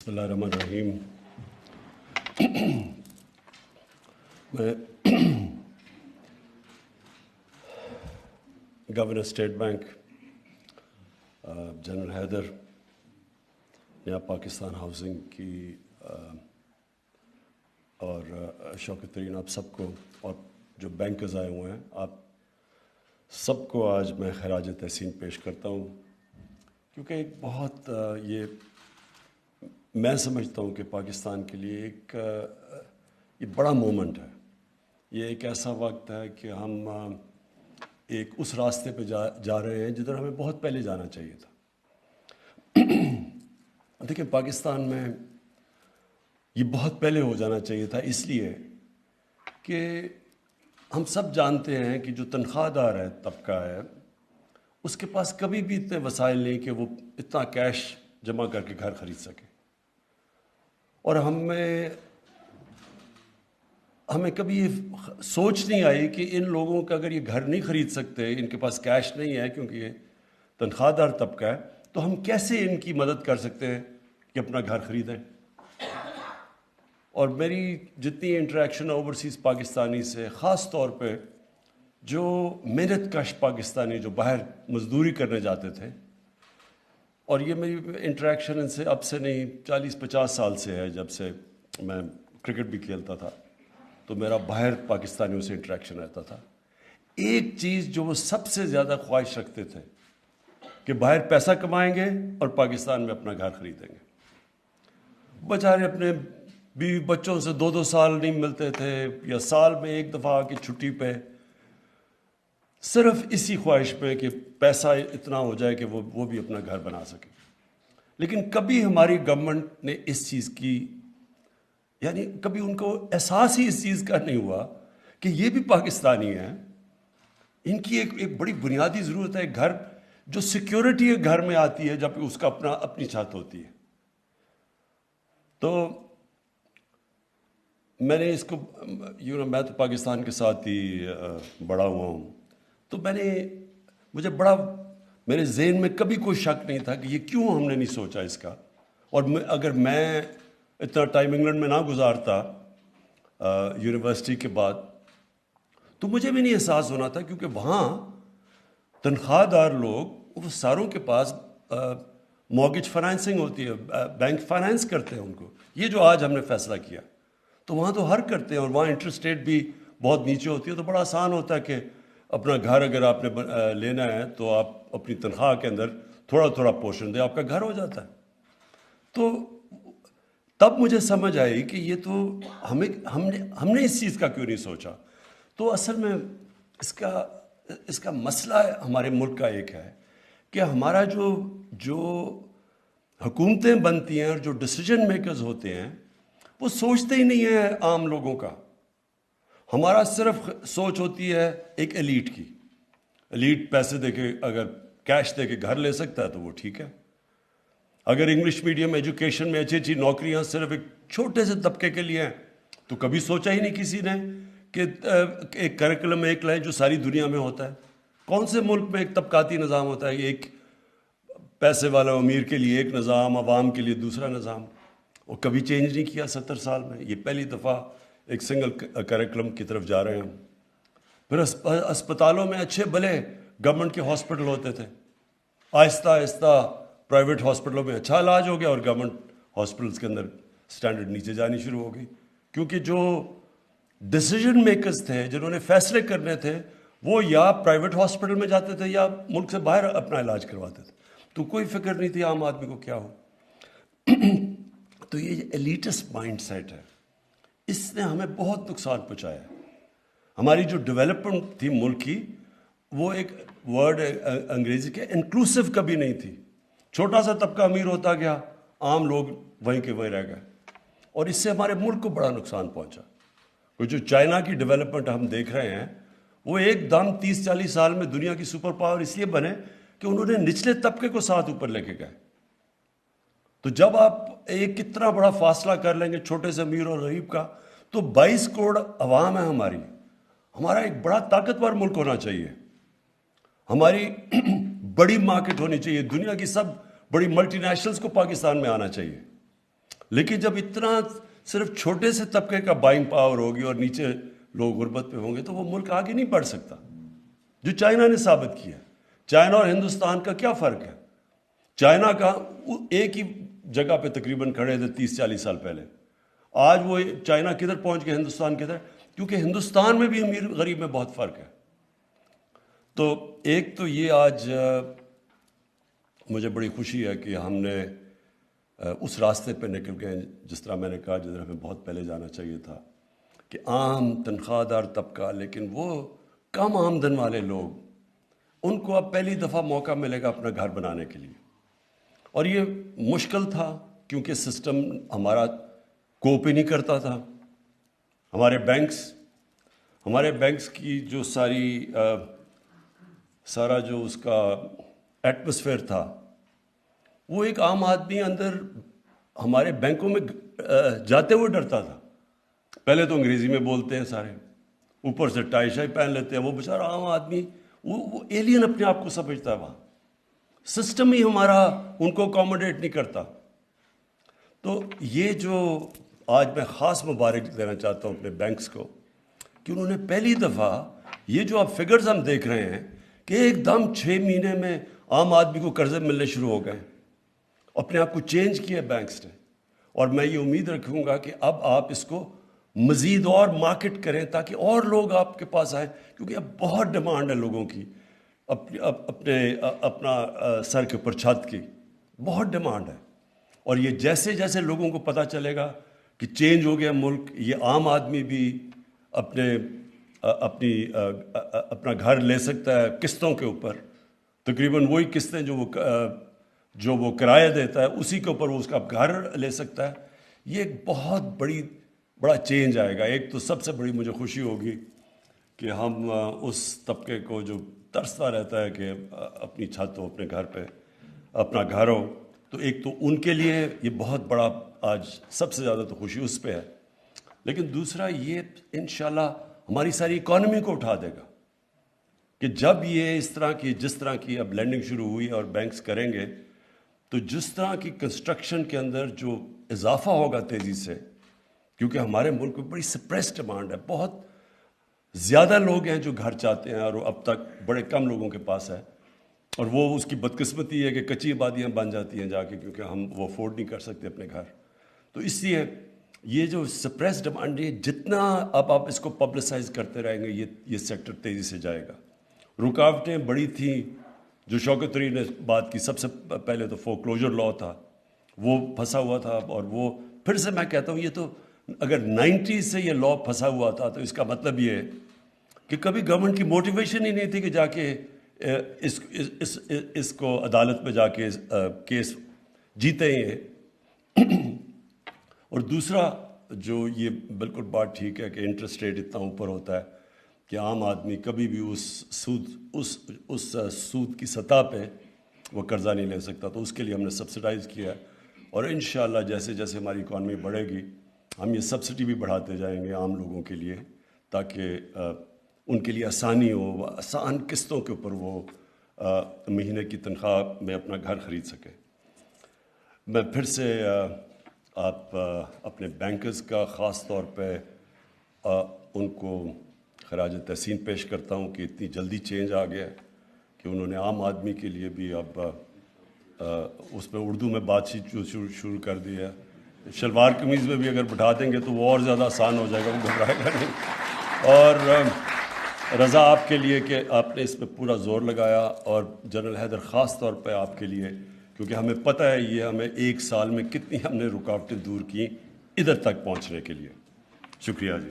بسم اللہ الرحمن الرحیم. میں governor State Bank general Haider, نیا پاکستان ہاؤسنگ کی اور شوکت ترین آپ سب کو، اور جو بینکرز آئے ہوئے ہیں آپ سب کو آج میں خراج تحسین پیش کرتا ہوں، کیونکہ ایک بہت یہ میں سمجھتا ہوں کہ پاکستان کے لیے ایک یہ بڑا مومنٹ ہے. یہ ایک ایسا وقت ہے کہ ہم ایک اس راستے پہ جا رہے ہیں جدھر ہمیں بہت پہلے جانا چاہیے تھا. دیکھیں، پاکستان میں یہ بہت پہلے ہو جانا چاہیے تھا، اس لیے کہ ہم سب جانتے ہیں کہ جو تنخواہ دار ہے طبقہ ہے، اس کے پاس کبھی بھی اتنے وسائل نہیں کہ وہ اتنا کیش جمع کر کے گھر خرید سکے. اور ہمیں کبھی یہ سوچ نہیں آئی کہ ان لوگوں کا اگر یہ گھر نہیں خرید سکتے، ان کے پاس کیش نہیں ہے کیونکہ یہ تنخواہ دار طبقہ ہے، تو ہم کیسے ان کی مدد کر سکتے ہیں کہ اپنا گھر خریدیں. اور میری جتنی انٹریکشن اوورسیز پاکستانی سے، خاص طور پہ جو محنت کش پاکستانی جو باہر مزدوری کرنے جاتے تھے، اور یہ میری انٹریکشن ان سے اب سے نہیں 40-50 سال سے ہے، جب سے میں کرکٹ بھی کھیلتا تھا تو میرا باہر پاکستانیوں سے انٹریکشن رہتا تھا. ایک چیز جو وہ سب سے زیادہ خواہش رکھتے تھے کہ باہر پیسہ کمائیں گے اور پاکستان میں اپنا گھر خریدیں گے. بیچارے اپنے بیوی بچوں سے 2-2 سال نہیں ملتے تھے، یا سال میں ایک دفعہ کی چھٹی پہ، صرف اسی خواہش پہ کہ پیسہ اتنا ہو جائے کہ وہ بھی اپنا گھر بنا سکے. لیکن کبھی ہماری گورنمنٹ نے اس چیز کی، یعنی کبھی ان کو احساس ہی اس چیز کا نہیں ہوا کہ یہ بھی پاکستانی ہیں، ان کی ایک بڑی بنیادی ضرورت ہے گھر، جو سیکیورٹی گھر میں آتی ہے جب اس کا اپنی چھت ہوتی ہے. تو میں نے اس کو میں تو پاکستان کے ساتھ ہی بڑا ہوا ہوں، تو مجھے بڑا میرے ذہن میں کبھی کوئی شک نہیں تھا کہ یہ کیوں ہم نے نہیں سوچا اس کا. اور اگر میں اتنا ٹائم انگلینڈ میں نہ گزارتا یونیورسٹی کے بعد، تو مجھے بھی نہیں احساس ہونا تھا، کیونکہ وہاں تنخواہ دار لوگ، وہ ساروں کے پاس مورگیج فائنینسنگ ہوتی ہے، بینک فائنینس کرتے ہیں ان کو. یہ جو آج ہم نے فیصلہ کیا تو وہاں تو ہر کرتے ہیں، اور وہاں انٹرسٹ ریٹ بھی بہت نیچے ہوتی ہے، تو بڑا آسان ہوتا ہے کہ اپنا گھر اگر آپ نے لینا ہے تو آپ اپنی تنخواہ کے اندر تھوڑا تھوڑا پورشن دیں، آپ کا گھر ہو جاتا ہے. تو تب مجھے سمجھ آئی کہ یہ تو ہم نے اس چیز کا کیوں نہیں سوچا. تو اصل میں اس کا مسئلہ ہمارے ملک کا ایک ہے کہ ہمارا جو حکومتیں بنتی ہیں اور جو ڈیسیجن میکرز ہوتے ہیں، وہ سوچتے ہی نہیں ہیں عام لوگوں کا. ہمارا صرف سوچ ہوتی ہے ایک ایلیٹ کی. ایلیٹ پیسے دے کے، اگر کیش دے کے گھر لے سکتا ہے تو وہ ٹھیک ہے. اگر انگلش میڈیم ایجوکیشن میں اچھی نوکریاں صرف ایک چھوٹے سے طبقے کے لیے ہیں، تو کبھی سوچا ہی نہیں کسی نے کہ ایک کریکولم ایک لائن جو ساری دنیا میں ہوتا ہے. کون سے ملک میں ایک طبقاتی نظام ہوتا ہے؟ ایک پیسے والا امیر کے لیے ایک نظام، عوام کے لیے دوسرا نظام. اور کبھی چینج نہیں کیا 70 سال میں. یہ پہلی دفعہ ایک سنگل کریکولم کی طرف جا رہے ہیں. پھر اسپتالوں میں اچھے بھلے گورنمنٹ کے ہاسپٹل ہوتے تھے، آہستہ آہستہ پرائیویٹ ہاسپٹلوں میں اچھا علاج ہو گیا، اور گورنمنٹ ہاسپٹلس کے اندر سٹینڈرڈ نیچے جانی شروع ہو گئی، کیونکہ جو ڈیسیجن میکرز تھے، جنہوں نے فیصلے کرنے تھے، وہ یا پرائیویٹ ہاسپٹل میں جاتے تھے یا ملک سے باہر اپنا علاج کرواتے تھے. تو کوئی فکر نہیں تھی عام آدمی کو کیا ہو. تو یہ ایلیٹسٹ مائنڈ سیٹ ہے، اس نے ہمیں بہت نقصان پہنچایا ہے. ہماری جو ڈیولپمنٹ تھی ملک کی، وہ ایک ورڈ انگریزی کے انکلوسیو کبھی نہیں تھی. چھوٹا سا طبقہ امیر ہوتا گیا، عام لوگ وہیں کے وہیں رہ گئے، اور اس سے ہمارے ملک کو بڑا نقصان پہنچا. جو چائنا کی ڈیولپمنٹ ہم دیکھ رہے ہیں، وہ ایک دم 30-40 سال میں دنیا کی سپر پاور اس لیے بنے کہ انہوں نے نچلے طبقے کو ساتھ اوپر لے کے گئے. تو جب آپ ایک کتنا بڑا فاصلہ کر لیں گے چھوٹے سے امیر اور غریب کا، تو 22 کروڑ عوام ہے ہمارا ایک بڑا طاقتور ملک ہونا چاہیے. ہماری بڑی مارکیٹ ہونی چاہیے، دنیا کی سب بڑی ملٹی نیشنلز کو پاکستان میں آنا چاہیے. لیکن جب اتنا صرف چھوٹے سے طبقے کا بائنگ پاور ہوگی اور نیچے لوگ غربت پہ ہوں گے تو وہ ملک آگے نہیں بڑھ سکتا، جو چائنا نے ثابت کیا۔ چائنا اور ہندوستان کا کیا فرق ہے؟ چائنا کا ایک ہی جگہ پہ تقریباً کھڑے تھے 30-40 سال پہلے، آج وہ چائنا کدھر پہنچ گیا، ہندوستان کدھر؟ کیونکہ ہندوستان میں بھی امیر غریب میں بہت فرق ہے۔ تو ایک تو یہ آج مجھے بڑی خوشی ہے کہ ہم نے اس راستے پہ نکل گئے، جس طرح میں نے کہا جدھر ہمیں بہت پہلے جانا چاہیے تھا، کہ عام تنخواہ دار طبقہ، لیکن وہ کم آمدن والے لوگ، ان کو اب پہلی دفعہ موقع ملے گا اپنا گھر بنانے کے لیے۔ اور یہ مشکل تھا کیونکہ سسٹم ہمارا کوپ ہی نہیں کرتا تھا۔ ہمارے بینکس کی جو سارا جو اس کا ایٹماسفیئر تھا، وہ ایک عام آدمی اندر ہمارے بینکوں میں جاتے ہوئے ڈرتا تھا۔ پہلے تو انگریزی میں بولتے ہیں سارے، اوپر سے ٹائی شائی پہن لیتے ہیں، وہ بیچارہ عام آدمی وہ ایلین اپنے آپ کو سمجھتا ہے۔ وہاں سسٹم ہی ہمارا ان کو اکوموڈیٹ نہیں کرتا۔ تو یہ جو آج میں خاص مبارک دینا چاہتا ہوں اپنے بینکس کو کہ انہوں نے پہلی دفعہ یہ جو اب فگرز ہم دیکھ رہے ہیں کہ ایک دم 6 مہینے میں عام آدمی کو قرضے ملنے شروع ہو گئے، اپنے آپ کو چینج کیا بینکس نے۔ اور میں یہ امید رکھوں گا کہ اب آپ اس کو مزید اور مارکیٹ کریں تاکہ اور لوگ آپ کے پاس آئیں، کیونکہ اب بہت ڈیمانڈ ہے لوگوں کی، اپنا سر کے اوپر چھت کی بہت ڈیمانڈ ہے۔ اور یہ جیسے جیسے لوگوں کو پتہ چلے گا کہ چینج ہو گیا ملک، یہ عام آدمی بھی اپنا گھر لے سکتا ہے قسطوں کے اوپر، تقریباً وہی قسطیں جو وہ کرایہ دیتا ہے اسی کے اوپر وہ اس کا گھر لے سکتا ہے۔ یہ ایک بہت بڑا چینج آئے گا۔ ایک تو سب سے بڑی مجھے خوشی ہوگی کہ ہم اس طبقے کو جو ترستا رہتا ہے کہ اپنی چھت ہو، اپنے گھر پہ اپنا گھر ہو، تو ایک تو ان کے لیے یہ بہت بڑا آج سب سے زیادہ تو خوشی اس پہ ہے۔ لیکن دوسرا یہ انشاءاللہ ہماری ساری اکانومی کو اٹھا دے گا کہ جب یہ جس طرح کی اب لینڈنگ شروع ہوئی اور بینکس کریں گے، تو جس طرح کی کنسٹرکشن کے اندر جو اضافہ ہوگا تیزی سے، کیونکہ ہمارے ملک میں بڑی سپریس ڈیمانڈ ہے، بہت زیادہ لوگ ہیں جو گھر چاہتے ہیں اور اب تک بڑے کم لوگوں کے پاس ہے، اور وہ اس کی بدقسمتی ہے کہ کچی آبادیاں بن جاتی ہیں جا کے، کیونکہ ہم وہ افورڈ نہیں کر سکتے اپنے گھر۔ تو اس لیے یہ جو سپریس ڈیمانڈ ہے، جتنا اب آپ اس کو پبلسائز کرتے رہیں گے یہ سیکٹر تیزی سے جائے گا۔ رکاوٹیں بڑی تھیں جو شوکت طری نے بات کی، سب سے پہلے تو فورکلوجر لاء تھا، وہ پھنسا ہوا تھا، اور وہ پھر سے میں کہتا ہوں یہ تو اگر 90s سے یہ لاء پھنسا ہوا تھا تو اس کا مطلب یہ ہے کہ کبھی گورنمنٹ کی موٹیویشن ہی نہیں تھی کہ جا کے اس کو عدالت میں جا کے کیس جیتے ہیں۔ اور دوسرا جو یہ بالکل بات ٹھیک ہے کہ انٹرسٹ ریٹ اتنا اوپر ہوتا ہے کہ عام آدمی کبھی بھی اس سود کی سطح پہ وہ قرضہ نہیں لے سکتا، تو اس کے لیے ہم نے سبسڈائز کیا ہے، اور انشاءاللہ جیسے جیسے ہماری اکانومی بڑھے گی ہم یہ سبسڈی بھی بڑھاتے جائیں گے عام لوگوں کے لیے، تاکہ ان کے لیے آسانی ہو، آسان قسطوں کے اوپر وہ مہینے کی تنخواہ میں اپنا گھر خرید سکیں۔ میں پھر سے آپ اپنے بینکرز کا خاص طور پہ ان کو خراج تحسین پیش کرتا ہوں کہ اتنی جلدی چینج آ گیا کہ انہوں نے عام آدمی کے لیے بھی اب اس میں اردو میں بات چیت شروع کر دی ہے۔ شلوار قمیض میں بھی اگر بٹھا دیں گے تو وہ اور زیادہ آسان ہو جائے گا، وہ گھبرائے گا نہیں۔ اور رضا آپ کے لیے کہ آپ نے اس پہ پورا زور لگایا، اور جنرل حیدر خاص طور پہ آپ کے لیے، کیونکہ ہمیں پتہ ہے یہ ہمیں 1 سال میں کتنی ہم نے رکاوٹیں دور کی ادھر تک پہنچنے کے لیے۔ شکریہ جی۔